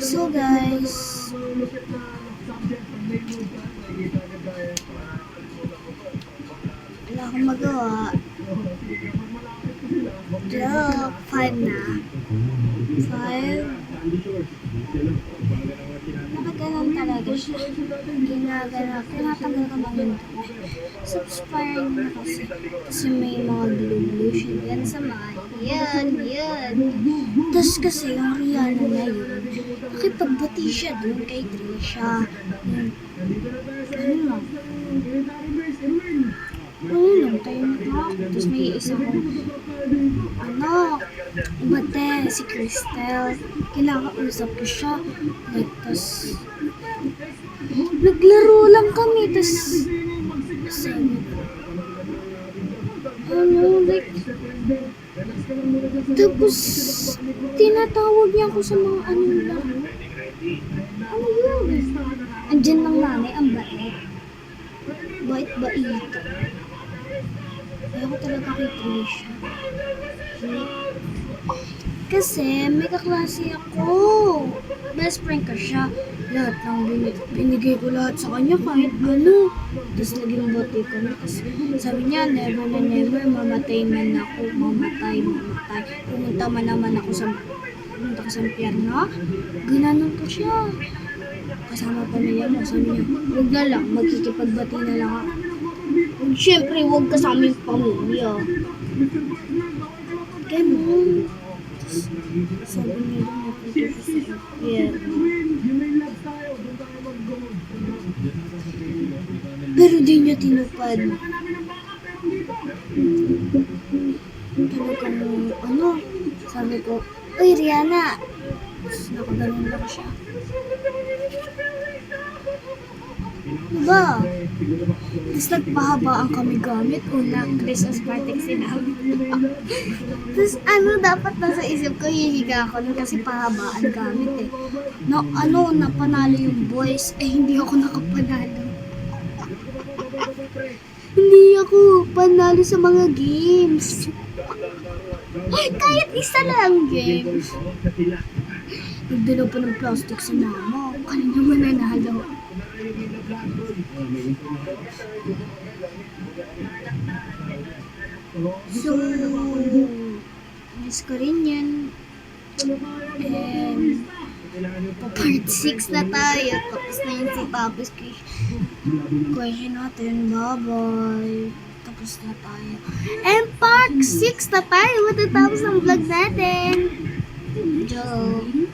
So guys, wala akong magawa. 5 na. 5. Nakaganon talaga siya. Tinatanggal ko lang yung subscribe na kasi may mga blue siya yan sa mga yan. Tapos kasi yung Rihanna na yun, nakipagbati siya dun kay Trisha. Ano lang tayo na. Tapos may isa kong bate, si Crystal. Kinakausap ko siya. Tapos naglaro lang kami. Tapos tapos tinatawag niya ako sa mga laro. Ano yun? Andyan lang nanay, ang bait. Bait-bait. Ayaw ko talaga kay Trisha. Kasi may kaklase ako. Best friend ko siya. Lahat ng binigay ko lahat sa kanya kahit ano. Tapos naging bote ko na. Tapos sabi niya, never na never, mamatay man ako. Mamatay. Pumunta man naman ako sa impyerno. Ginanon ko siya. Kasama pamilya mo. Sabi niya, huwag na lang, magkikipagbati na lang ako. Siyempre, huwag kasama yung pamilya. Ganun. Sabi niya lang napunta siya sa impyerno. Pero di niya tinupad. Talagang sabi ko, uy Rihanna. Nakaganon lang siya. Diba? Tapos nagpahabaan kami gamit. Unang Christmas party sinabi. Tapos dapat nasa isip ko, hihiga ako nun kasi pahabaan gamit eh. Napanalo yung boys. Hindi ako nakapanalo. Hindi ako panalo sa mga games. Kahit isa lang games. Nagdalaw pa ng plastic sa mama. Kanina mo nanalo. So, miss ko rin yan. And, part 6 na tayo. Tapos na yun si Tapos question natin. Bye-bye. Tapos na tayo. And part 6 na tayo. Matatapos ng vlog natin. Joke.